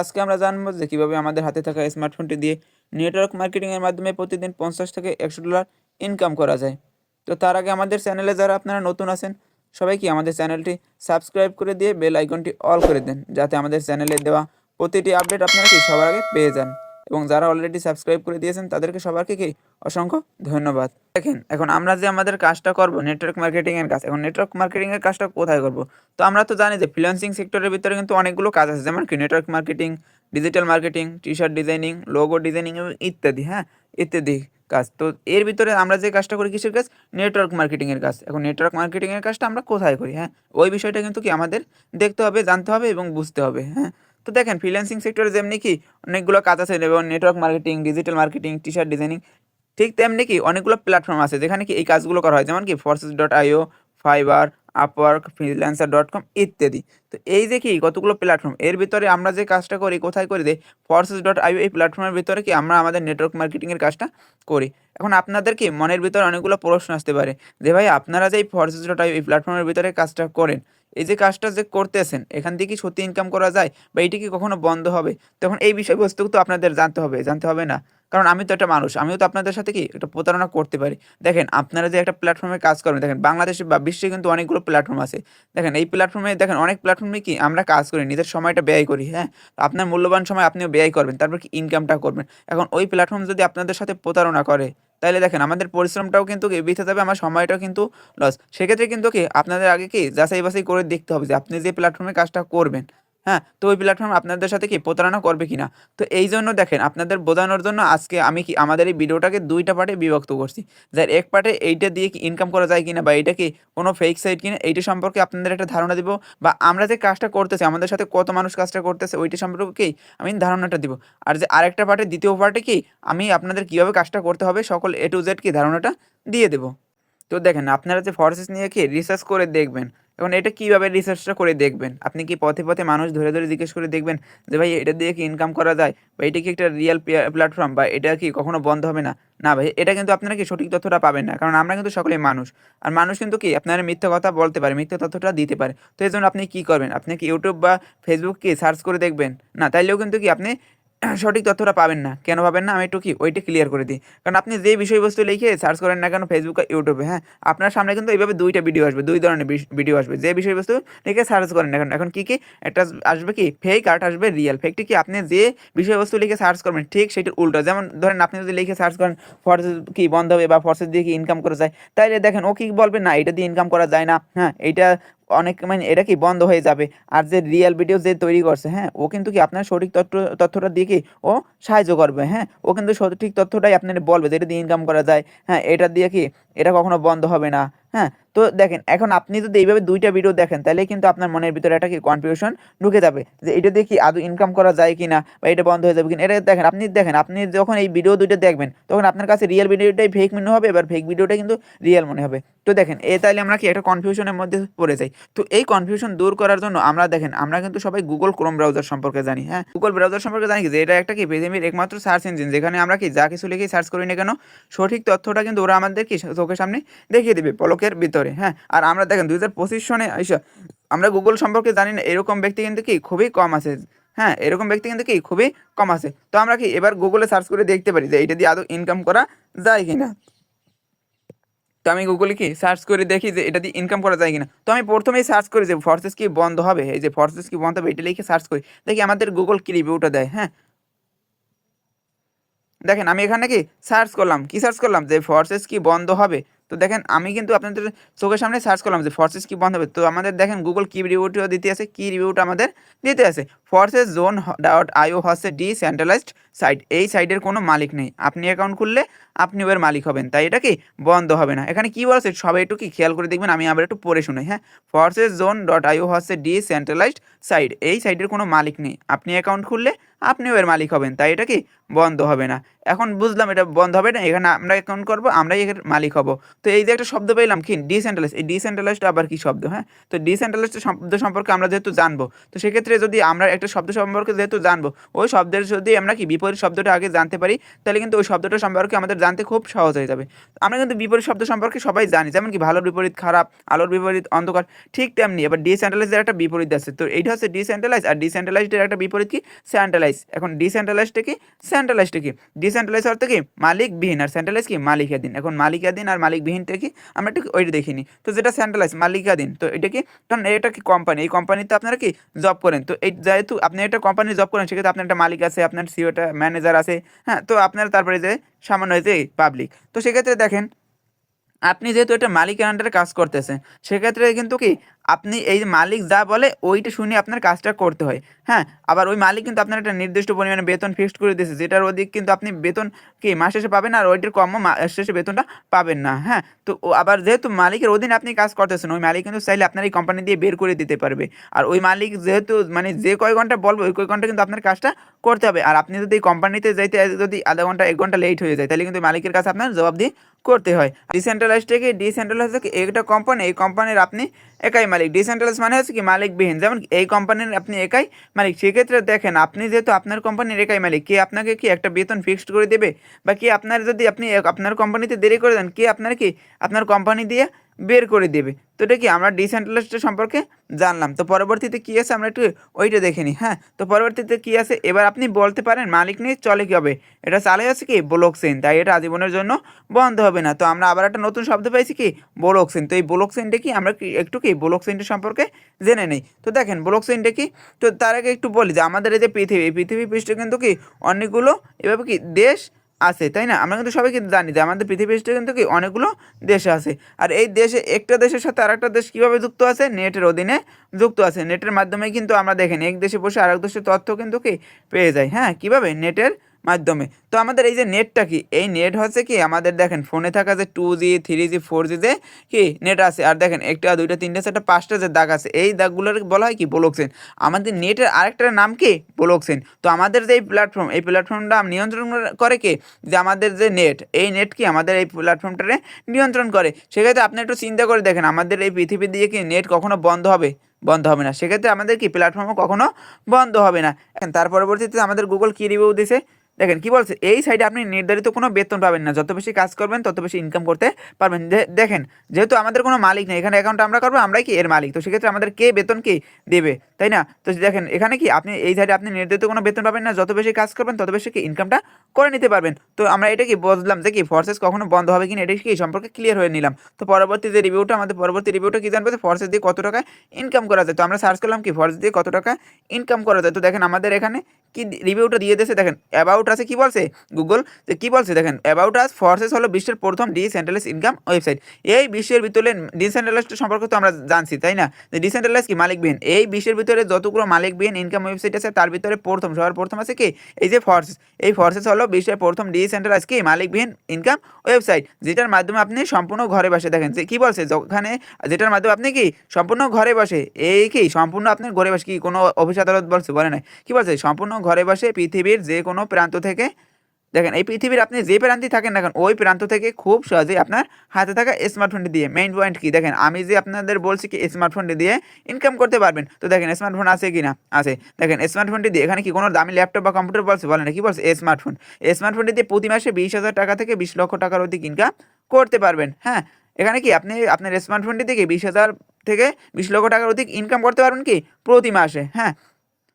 আজকে আমরা জানবো যে কিভাবে আমাদের হাতে থাকা স্মার্টফোনটি দিয়ে নেটওয়ার্ক মার্কেটিং এর মাধ্যমে প্রতিদিন 50 থেকে $100 ইনকাম করা যায়। তো তার আগে আমাদের চ্যানেলে যারা আপনারা নতুন আছেন সবাই কি আমাদের চ্যানেলটি সাবস্ক্রাইব করে দিয়ে বেল আইকনটি অল করে দেন, যাতে আমাদের চ্যানেলে দেওয়া প্রতিটি আপডেট আপনারা কি সবার আগে পেয়ে যান। এবং যারা অলরেডি সাবস্ক্রাইব করে দিয়েছেন তাদেরকে সবাইকে কি অসংখ্য ধন্যবাদ। দেখেন, এখন আমরা যে আমাদের কাজটা করব নেটওয়ার্ক মার্কেটিং এর কাজ, এখন নেটওয়ার্ক মার্কেটিং এর কাজটা কোথায় করব? তো আমরা তো জানি যে ফ্রিল্যান্সিং সেক্টরের ভিতরে কিন্তু অনেকগুলো কাজ আছে, যেমন কি network marketing, digital marketing, T-shirt designing, logo designing এবং ইত্যাদি, হ্যাঁ, ইত্যাদি কাজ। তো এর ভিতরে আমরা যে কাজটা করি কিসের কাজ? নেটওয়ার্ক মার্কেটিং এর কাজ। এখন নেটওয়ার্ক মার্কেটিং এর কাজটা আমরা কোথায় করি? হ্যাঁ, ওই বিষয়টা কিন্তু কি আমাদের দেখতে হবে, জানতে হবে এবং বুঝতে হবে। হ্যাঁ, তো দেখেন ফ্রিল্যান্সিং সেক্টরে যেমনি কি অনেকগুলো কাজ আছে, যেমন network marketing, digital marketing, T-shirt designing, ঠিক তেমনি কি অনেকগুলো প্ল্যাটফর্ম আছে যেখানে কি এই কাজগুলো করা হয়, যেমন কি Forces.io, ফাইবার, আপওয়ার্ক, ফ্রিল্যান্সার.com ইত্যাদি। তো এই যে কি কতগুলো প্ল্যাটফর্ম, এর ভিতরে আমরা যে কাজটা করি কোথায় করি? যে Forces.io এই প্ল্যাটফর্মের ভিতরে কি আমরা আমাদের নেটওয়ার্ক মার্কেটিংয়ের কাজটা করি। এখন আপনাদের কি মনের ভিতরে অনেকগুলো প্রশ্ন আসতে পারে যে ভাই, আপনারা যে এই Forces.io এই প্ল্যাটফর্মের ভিতরে কাজটা করেন, এই যে কাজটা যে করতেছেন এখান থেকে কি সত্যি ইনকাম করা যায় বা এটি কি কখনো বন্ধ হবে? তখন এই বিষয়বস্তু তো আপনাদের জানতে হবে না? কারণ আমি তো একটা মানুষ, আমিও তো আপনাদের সাথে কি একটা প্রতারণা করতে পারি। দেখেন, আপনারা যে একটা প্ল্যাটফর্মে কাজ করেন, দেখেন বাংলাদেশে বা বিশ্বে কিন্তু অনেকগুলো প্ল্যাটফর্ম আছে। দেখেন এই প্ল্যাটফর্মে, দেখেন অনেক প্ল্যাটফর্মে কি আমরা কাজ করি, নিজের সময়টা ব্যয় করি, হ্যাঁ? আপনার মূল্যবান সময় আপনিও ব্যয় করবেন, তারপর কি ইনকামটা করবেন। এখন ওই প্ল্যাটফর্ম যদি আপনাদের সাথে প্রতারণা করে, তাইলে দেখেন আমাদের পরিশ্রমটাও কিন্তু কি বৃথা যাবে, আমার সময়টাও কিন্তু লস। সেক্ষেত্রে কিন্তু কি আপনাদের আগে কি যাচাই বাছাই করে দেখতে হবে যে আপনি যে প্ল্যাটফর্মে কাজটা করবেন, হ্যাঁ, তো ওই প্ল্যাটফর্ম আপনাদের সাথে কি প্রতারণা করবে কিনা। তো এই জন্য দেখেন, আপনাদের বোঝানোর জন্য আজকে আমি কি আমাদের এই ভিডিওটাকে ২টা পার্টে বিভক্ত করছি। যার এক পার্টে এইটা দিয়ে কি ইনকাম করা যায় কিনা বা এটা কি কোনো ফেক সাইট কিনা এইটা সম্পর্কে আপনাদের একটা ধারণা দিব, বা আমরা যে কাজটা করতেছি আমাদের সাথে কত মানুষ কাজটা করতেছে ওইটা সম্পর্কে কি আমি ধারণাটা দিব। আর যে আরেকটা পার্টে, দ্বিতীয় পার্টে কি আমি আপনাদের কিভাবে কাজটা করতে হবে সকল A to Z কি ধারণাটা দিয়ে দেব। তো দেখেন, আপনারা যে ফরসেস নিয়ে কি রিসার্চ করে দেখবেন। এখন এটা কিভাবে রিসার্চটা করে দেখবেন? আপনি কি পথে পথে মানুষ ধরে ধরে জিজ্ঞেস করে দেখবেন যে ভাই এটা দিয়ে কি ইনকাম করা যায় বা এটা কি একটা রিয়েল প্ল্যাটফর্ম বা এটা কি কখনো বন্ধ হবে না? না ভাই, এটা কিন্তু আপনারা কি সঠিক তথ্যটা পাবেন না, কারণ আমরা কিন্তু সকলেই মানুষ। আর মানুষ কিন্তু কি আপনারা মিথ্যা কথা বলতে পারে, মিথ্যা তথ্যটা দিতে পারে। তো এই জন্য আপনি কি করবেন? আপনি কি ইউটিউব বা ফেসবুক কি সার্চ করে দেখবেন? না, তাইলেও কিন্তু কি আপনি সঠিক তথ্যটা পাবেন না। কেন পাবেন না? আমি একটু কি ওইটা ক্লিয়ার করে দিই। কারণ আপনি যে বিষয়বস্তু লিখে সার্চ করেন না কেন ফেসবুক আর ইউটিউবে, হ্যাঁ, আপনার সামনে কিন্তু এইভাবে ২টা ভিডিও আসবে, ২ ধরনের ভিডিও আসবে। যে বিষয়বস্তু লিখে সার্চ করেন না কেন, এখন কি একটা আসবে কি ফেক আর আসবে রিয়েল। ফেকটি কি আপনি যে বিষয়বস্তু লিখে সার্চ করবেন ঠিক সেটির উল্টো। যেমন ধরেন, আপনি যদি লিখে সার্চ করেন ফরসেস কি বন্ধ হবে বা ফরসেস দিয়ে কি ইনকাম করা যায়, তাইলে দেখেন ও কি বলবে, না এটা দিয়ে ইনকাম করা যায় না, হ্যাঁ, এইটা অনেক মানে এটা কি বন্ধ হয়ে যাবে। আর যে রিয়েল ভিডিও যে তৈরি করছে, হ্যাঁ, ও কিন্তু কি আপনার সঠিক তথ্যটা দিয়ে কি ও সাহায্য করবে, হ্যাঁ, ও কিন্তু সঠিক তথ্যটাই আপনার বলবে যে এটা দিয়ে ইনকাম করা যায়, হ্যাঁ, এটা দিয়ে কি এটা কখনো বন্ধ হবে না, হ্যাঁ। তো দেখেন, এখন আপনি যদি এইভাবে ২টা ভিডিও দেখেন তাহলে কিন্তু আপনার মনের ভিতরে একটা কি কনফিউশন ঢুকে যাবে যে এটা দিয়ে কি আদৌ ইনকাম করা যায় কিনা বা এটা বন্ধ হয়ে যাবে কিনা। এটা দেখেন আপনি যখন এই ভিডিও ২টা দেখবেন তখন আপনার কাছে রিয়েল ভিডিওটাই ফেক মনে হবে, এবার ফেক ভিডিওটা কিন্তু রিয়েল মনে হবে। তো দেখেন তাইলে আমরা কি একটা কনফিউশনের মধ্যে পড়ে যাই। তো এই কনফিউশন দূর করার জন্য আমরা দেখেন, আমরা কিন্তু সবাই গুগল ক্রোম ব্রাউজার সম্পর্কে জানি, হ্যাঁ, গুগল ব্রাউজার সম্পর্কে জানি কি যে এটা একটা কি পৃথিবীর একমাত্র সার্চ ইঞ্জিন, যেখানে আমরা কি যা কিছু লিখে সার্চ করি না কেন সঠিক তথ্যটা কিন্তু ওরা আমাদের কি চোখের সামনে দেখিয়ে দিবে পলকের ভিতরে, হ্যাঁ। আর আমরা দেখেন ২০২৫ সনে আইসা আমরা গুগল সম্পর্কে জানি না, এরকম ব্যক্তি কিন্তু কি খুবই কম আছে, হ্যাঁ, এরকম ব্যক্তি কিন্তু কি খুবই কম আছে। তো আমরা কি এবার গুগলে সার্চ করে দেখতে পারি যে এটা দিয়ে আদৌ ইনকাম করা যায় কিনা। তো আমি গুগলে কি সার্চ করে দেখি যে এটা দিয়ে ইনকাম করা যায় কিনা। তো আমি প্রথমেই সার্চ করি যে ফরসেস কি বন্ধ হবে, এই যে ফরসেস কি বন্ধ হবে এটা লিখে সার্চ করি, দেখি আমাদের গুগল কি রিভিউটা দেয়, হ্যাঁ। দেখেন আমি এখানে কি সার্চ করলাম, কি সার্চ করলাম যে ফরসেস কি বন্ধ হবে। তো দেখেন আমি কিন্তু আপনাদের চোখের সামনে সার্চ করলাম যে ফরসেস কি বন্ধ হবে। তো আমাদের দেখেন গুগল কি রিভিউটা দিতে আছে, কি রিভিউটা আমাদের দিতে আছে, ফরসেস জোন ডট আইও হচ্ছে ডিসেন্ট্রালাইজড সাইট, এই সাইটের কোনো মালিক নেই, আপনি অ্যাকাউন্ট খুললে আপনি এবার মালিক হবেন, তাই এটা কি বন্ধ হবে না। এখানে কি বলছে সবাই একটু কি খেয়াল করে দেখবেন, আমি আবার একটু পড়ে শুনাই, হ্যাঁ। ফরসেস জোন ডট আইও হচ্ছে ডিসেন্ট্রালাইজড সাইট, এই সাইটের কোনো মালিক নেই, আপনি অ্যাকাউন্ট খুললে আপনিও এর মালিক হবেন, তাই এটা কি বন্ধ হবে না। এখন বুঝলাম এটা বন্ধ হবে না, এখানে আমরা অ্যাকাউন্ট করবো, আমরাই এর মালিক হব। তো এই যে একটা শব্দ পেলাম কি ডিসেন্ট্রালাইজ, এই ডিসেন্ট্রালাইজটা আবার কি শব্দ? হ্যাঁ, তো ডিসেন্ট্রালাইজড শব্দ সম্পর্কে আমরা যেহেতু জানবো, তো সেক্ষেত্রে যদি আমরা একটা শব্দ সম্পর্কে যেহেতু জানবো, ওই শব্দের যদি আমরা কি বিপরীত শব্দটা আগে জানতে পারি, তাহলে কিন্তু ওই শব্দটা সম্পর্কে আমাদের জানতে খুব সহজ হয়ে যাবে। আমরা কিন্তু বিপরীত শব্দ সম্পর্কে সবাই জানি, যেমন কি ভালোর বিপরীত খারাপ, আলোর বিপরীত অন্ধকার, ঠিক তেমনি এবার ডিসেন্ট্রালাইজের একটা বিপরীত আছে। তো এইটা হচ্ছে ডিসেন্ট্রালাইজ, আর ডিসেন্ট্রালাইজডের একটা বিপরীত কি সেন্ট্রালাইজ। এখন ডিসেন্ট্রালাইজটা কি, সেন্ট্রালাইজটা কি? ডিসেন্ট্রালাইজ অর্থ কি মালিকবিহীন, আর সেন্ট্রালাইজ কি মালিকাধীন। এখন মালিকাধীন আর মালিকবিহীনটা কি আমরা একটু ওইটা দেখিনি। তো যেটা সেন্ট্রালাইজ মালিকাধীন, তো এটা কি, কারণ এটা কি কোম্পানি, এই কোম্পানিতে আপনারা কি জব করেন, তো এই যেহেতু আপনি একটা কোম্পানি জব করেন, সেক্ষেত্রে আপনার একটা মালিক আছে, আপনার সিওটা ম্যানেজার আছে, হ্যাঁ, তো আপনার তারপরে যে সামান্য যে পাবলিক। তো সেক্ষেত্রে দেখেন আপনি যেহেতু একটা মালিকের আন্ডারে কাজ করতেছেন, সেক্ষেত্রে কিন্তু কি আপনি এই মালিক যা বলে ওইটা শুনে আপনার কাজটা করতে হয়। হ্যাঁ, আবার ওই মালিক কিন্তু আপনার একটা নির্দিষ্ট পরিমাণে বেতন ফিক্সড করে দিয়েছে, যেটার অধিক কিন্তু আপনি বেতন কি মাস শেষে পাবেন, আর ওইটার কমও মাস শেষে বেতনটা পাবেন না। হ্যাঁ, তো আবার যেহেতু মালিকের অধীনে আপনি কাজ করতেছেন, ওই মালিক কিন্তু চাইলে আপনার এই কোম্পানি দিয়ে বের করে দিতে পারবে। আর ওই মালিক যেহেতু মানে যে কয় ঘন্টা বলবো ওই কয় ঘন্টা কিন্তু আপনার কাজটা করতে হবে। আর আপনি যদি এই কোম্পানিতে যাইতে যদি আধা ঘন্টা 1 ঘন্টা লেট হয়ে যায়, তাহলে কিন্তু মালিকের কাছে আপনার জবাবদিহি করতে হয়। ডিসেন্ট্রালাইজড থেকে ডিসেন্ট্রালাইজ কি একটা কোম্পানি, এই কোম্পানির আপনি একাই মালিক। ডিসেন্ট্রালাইজ মানে হচ্ছে কি মালিকবিহীন, যেমন এই কোম্পানির আপনি একাই মালিক। সেক্ষেত্রে দেখেন আপনি যেহেতু আপনার কোম্পানির একাই মালিক, কে আপনাকে কি একটা বেতন ফিক্সড করে দেবে, বা কি আপনার যদি আপনি আপনার কোম্পানিতে দেরি করে দেন, কে আপনার কি আপনার কোম্পানি দিয়ে বের করে দেবে। তো এটা কি আমরা ডিসেন্ট্রালাইজড সম্পর্কে জানলাম। তো পরবর্তীতে কী আছে আমরা একটু ওইটা দেখে নিই। হ্যাঁ, তো পরবর্তীতে কী আছে এবার আপনি বলতে পারেন মালিক নিয়ে চলে কী হবে, এটা চালে আছে কি ব্লক চেইন, তাই এটা আজীবনের জন্য বন্ধ হবে না। তো আমরা আবার একটা নতুন শব্দ পেয়েছি কি ব্লক চেইন। তো এই ব্লক চেইনটা কি আমরা একটু কি ব্লক চেইনটা সম্পর্কে জেনে নেই। তো দেখেন ব্লক চেইনটা কি, তো তার আগে একটু বলি যে আমাদের এই যে পৃথিবী, এই পৃথিবী পৃষ্ঠে কিন্তু কি অনেকগুলো এভাবে কি দেশ আছে, তাই না? আমরা কিন্তু সবাই কিন্তু জানি যে আমাদের পৃথিবী পৃষ্ঠে কিন্তু কি অনেকগুলো দেশ আছে। আর এই দেশে একটা দেশের সাথে আরেকটা দেশ কীভাবে যুক্ত আছে, নেটের অধীনে যুক্ত আছে। নেটের মাধ্যমে কিন্তু আমরা দেখেন এক দেশে বসে আরেক দেশের তথ্য কিন্তু কি পেয়ে যাই। হ্যাঁ, কীভাবে নেটের মাধ্যমে। তো আমাদের এই যে নেটটা কি, এই নেট হচ্ছে কি আমাদের দেখেন ফোনে থাকা যে 2G 3G 4G যে কি নেট আছে, আর দেখেন একটা দুইটা তিনটা চারটা পাঁচটা যে দাগ আছে, এই দাগগুলোর বলা হয় কি ব্লক চেইন। আমাদের নেটের আরেকটার নাম কি ব্লক চেইন। তো আমাদের যে এই প্ল্যাটফর্ম, এই প্ল্যাটফর্মটা নিয়ন্ত্রণ করে কে, যে আমাদের যে নেট, এই নেট কি আমাদের এই প্ল্যাটফর্মটারে নিয়ন্ত্রণ করে। সেক্ষেত্রে আপনি একটু চিন্তা করে দেখেন আমাদের এই পৃথিবী দিয়ে কি নেট কখনো বন্ধ হবে? বন্ধ হবে না। সেক্ষেত্রে আমাদের কি প্ল্যাটফর্মও কখনো বন্ধ হবে না। তার পরবর্তীতে আমাদের গুগল কি রিভিউ দিছে দেখেন কি বলছে, এই সাইডে আপনি নির্ধারিত কোনো বেতন পাবেন না, যত বেশি কাজ করবেন তত বেশি ইনকাম করতে পারবেন। দেখেন যেহেতু আমাদের কোনো মালিক নেই, এখানে অ্যাকাউন্ট আমরা করবো, আমরাই কি এর মালিক। তো সেক্ষেত্রে আমাদের কে বেতন কি দেবে, তাই না? তো দেখেন এখানে কি আপনি এই সাইডে আপনি নির্ধারিত কোনো বেতন পাবেন না, যত বেশি কাজ করবেন তত বেশি কি ইনকামটা করে নিতে পারবেন। তো আমরা এটা কি বুঝলাম যে কি ফোর্সেস কখনো বন্ধ হবে কিনা, এটা কি সম্পর্কে ক্লিয়ার হয়ে নিলাম। তো পরবর্তী যে রিভিউটা, আমাদের পরবর্তী রিভিউটা কি জানবে, ফোর্সেস দিয়ে কত টাকা ইনকাম করা যায়। তো আমরা সার্চ করলাম কি ফোর্সেস দিয়ে কত টাকা ইনকাম করা যায়। তো দেখেন আমাদের এখানে কি রিভিউটা দিয়ে দিয়েছে, দেখেন অ্যাবাউট আছে কি বলছে গুগল, যে কী বলছে দেখেন অ্যাবাউট আস, ফোর্সেস হলো বিশ্বের প্রথম ডিসেন্ট্রালাইজ ইনকাম ওয়েবসাইট। এই বিশ্বের ভিতরে ডিসেন্ট্রালাইজ সম্পর্কে তো আমরা জানছি, তাই না? যে ডিসেন্ট্রালাইজ কি মালিকবিহীন, এই বিশ্বের ভিতরে যতগুলো মালিকবিহীন ইনকাম ওয়েবসাইট আছে তার ভিতরে প্রথম সবার প্রথম আছে কি এই যে ফোর্সেস। এই ফোর্সেস হলো বিশ্বের প্রথম ডিসেন্ট্রালাইজ কি মালিকবিহীন ইনকাম ওয়েবসাইট, যেটার মাধ্যমে আপনি সম্পূর্ণ ঘরে বসে, দেখেন যে কী বলছে যেখানে, যেটার মাধ্যমে আপনি কি সম্পূর্ণ ঘরে বসে, এই কি সম্পূর্ণ আপনার ঘরে বসে, কি কোনো অফিস আদালত বলছে বলে নাই, কী বলছে সম্পূর্ণ ঘরে বসে পৃথিবীর যে কোনো প্রান্ত থেকে, দেখেন এই পৃথিবীর আপনি যে প্রান্তে থাকেন না কেন ওই প্রান্ত থেকে খুব সহজেই আপনার হাতে থাকা স্মার্টফোনটি দিয়ে, মেইন পয়েন্ট কি দেখেন আমি যে আপনাদের বলছি কি স্মার্টফোনটি দিয়ে ইনকাম করতে পারবেন। তো দেখেন স্মার্টফোন আছে কি না, আছে। দেখেন স্মার্টফোনটি দিয়ে এখানে কি কোনো দামি ল্যাপটপ বা কম্পিউটার বলছে বলে না, কি বলছে স্মার্টফোন। স্মার্টফোনটি দিয়ে প্রতি মাসে 20,000 টাকা থেকে 20 লক্ষ টাকার অধিক ইনকাম করতে পারবেন। হ্যাঁ, এখানে কি আপনি আপনার স্মার্টফোনটি থেকে 20,000 থেকে 20 লক্ষ টাকার অধিক ইনকাম করতে পারবেন কি প্রতি মাসে। হ্যাঁ,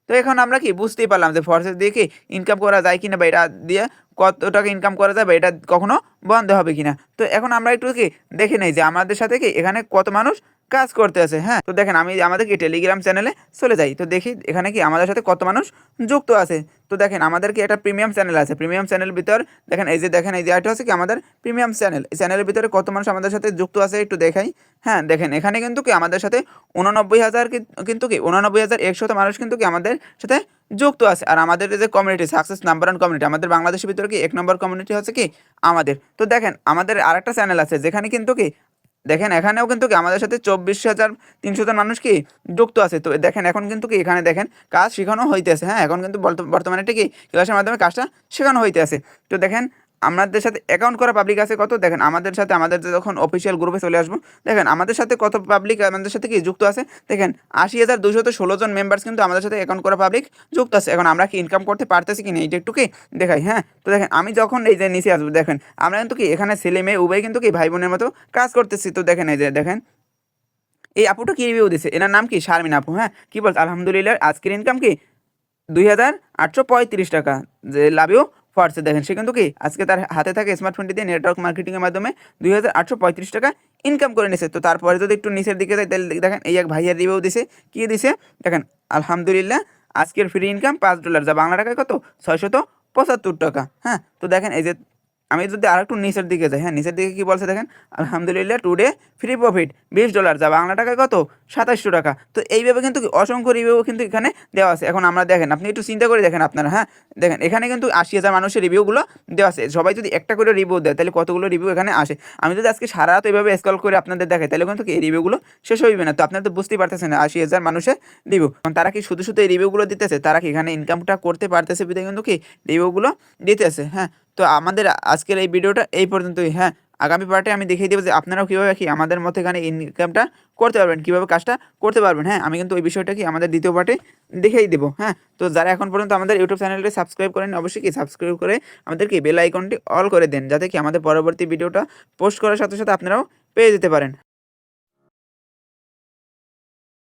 তো এখন আমরা কি বুঝতেই পারলাম যে ফোর্সেস দিয়ে কি ইনকাম করা যায় কিনা, বা এটা দিয়ে কত টাকা ইনকাম করা যায়, বা এটা কখনো বন্ধ হবে কিনা। তো এখন আমরা একটু কি দেখে নেই যে আমাদের সাথে কি এখানে কত মানুষ কাজ করতে আছে। হ্যাঁ, তো দেখেন আমি আমাদের কি টেলিগ্রাম চ্যানেলে চলে যাই, তো দেখি এখানে কি আমাদের সাথে কত মানুষ যুক্ত আছে। তো দেখেন আমাদের কি একটা প্রিমিয়াম চ্যানেল আছে, প্রিমিয়াম চ্যানেলের ভিতর দেখেন এই যে দেখেন এই যে এটা হচ্ছে কি আমাদের প্রিমিয়াম চ্যানেল। এই চ্যানেলের ভিতরে কত মানুষ আমাদের সাথে যুক্ত আছে একটু দেখাই। হ্যাঁ, দেখেন এখানে কিন্তু কি আমাদের সাথে 89,000 কিন্তু কি 89,100 মানুষ কিন্তু কি আমাদের সাথে যুক্ত আছে। আর আমাদের যে কমিউনিটি সাকসেস নাম্বার 1 কমিউনিটি, আমাদের বাংলাদেশের ভিতরে কি 1 নম্বর কমিউনিটি হচ্ছে কি আমাদের। তো দেখেন আমাদের আরেকটা চ্যানেল আছে যেখানে কিন্তু কি দেখেন এখানেও কিন্তু কি আমাদের সাথে 24,300 জন মানুষ কি যুক্ত আছে। তো দেখেন এখন কিন্তু কি এখানে দেখেন কাজ শেখানো হইতেছে, হ্যাঁ এখন কিন্তু বর্তমানে এটা কি ক্লাসের মাধ্যমে কাজটা শেখানো হইতেছে। তো দেখেন আমাদের সাথে অ্যাকাউন্ট করা পাবলিক আছে কত, দেখেন আমাদের সাথে আমাদের যখন অফিসিয়াল গ্রুপে চলে আসবো, দেখেন আমাদের সাথে কত পাবলিক আমাদের সাথে কি যুক্ত আছে। দেখেন 80,216 জন মেম্বার্স কিন্তু আমাদের সাথে অ্যাকাউন্ট করা পাবলিক যুক্ত আছে। এখন আমরা কি ইনকাম করতে পারতেছি কি না এইটা একটু কি দেখাই, হ্যাঁ। তো দেখেন আমি যখন এই যে নিচে আসবো, দেখেন আমরা কিন্তু কি এখানে ছেলে মেয়ে উভয় কিন্তু কি ভাই বোনের মতো কাজ করতেছি। তো দেখেন এই যে দেখেন এই আপুটা কি রিভিউ দিছে, এনার নাম কি শারমিন আপু, হ্যাঁ কি বলছে, আলহামদুলিল্লাহ আজকের ইনকাম কি 2,835 টাকা, যে লাভ ইউ ফার্স্ট। দেখেন সে কিন্তু কি আজকে তার হাতে থাকে স্মার্টফোনটি দিয়ে নেটওয়ার্ক মার্কেটিংয়ের মাধ্যমে 2,835 টাকা ইনকাম করে নিছে। তো তারপরে যদি একটু নিচের দিকে যাই তাহলে দেখেন এই এক ভাইয়ের রিভিউ দিছে, কি দিছে দেখেন, আলহামদুলিল্লাহ আজকের ফ্রি ইনকাম $5, যা বাংলা টাকায় কত 675 টাকা, হ্যাঁ। তো দেখেন এই যে আমি যদি আর একটু নিচের দিকে যাই, হ্যাঁ নিচের দিকে কি বলছে দেখেন, আলহামদুলিল্লাহ টুডে ফ্রি প্রফিট $20, যা বাংলা টাকায় কত 2700 টাকা। তো এইভাবে কিন্তু অসংখ্য রিভিউ কিন্তু এখানে দেওয়া আছে। এখন আমরা দেখেন আপনি একটু চিন্তা করে দেখেন আপনারা, হ্যাঁ দেখেন এখানে কিন্তু 80,000 মানুষের রিভিউগুলো দেওয়া আছে। সবাই যদি একটা করে রিভিউ দেয় তাহলে কতগুলো রিভিউ এখানে আসে। আমি যদি আজকে সারা রাত এইভাবে স্ক্রল করে আপনাদের দেখাই তাহলে কিন্তু এই রিভিউগুলো শেষ হইবে না। তো আপনারা তো বুঝতেই পারতেছেন 80,000 মানুষের রিভিউ, তারা কি শুধু শুধু এই রিভিউগুলো দিতেছে, তারা কি এখানে ইনকামটা করতে পারতেছে বিধায় কিন্তু কি রিভিউগুলো দিতেছে, হ্যাঁ। তো আমাদের আজকের এই ভিডিওটা এই পর্যন্তই, হ্যাঁ। আগামী পার্টে আমি দেখিয়ে দেবো যে আপনারাও কীভাবে কি আমাদের মতো এখানে ইনকামটা করতে পারবেন, কীভাবে কাজটা করতে পারবেন, হ্যাঁ। আমি কিন্তু ওই বিষয়টা কি আমাদের দ্বিতীয় পার্টে দেখিয়ে দেবো, হ্যাঁ। তো যারা এখন পর্যন্ত আমাদের ইউটিউব চ্যানেলটি সাবস্ক্রাইব করেন অবশ্যই কি সাবস্ক্রাইব করে আমাদের কি বেল আইকনটি অল করে দেন, যাতে কি আমাদের পরবর্তী ভিডিওটা পোস্ট করার সাথে সাথে আপনারাও পেয়ে যেতে পারেন।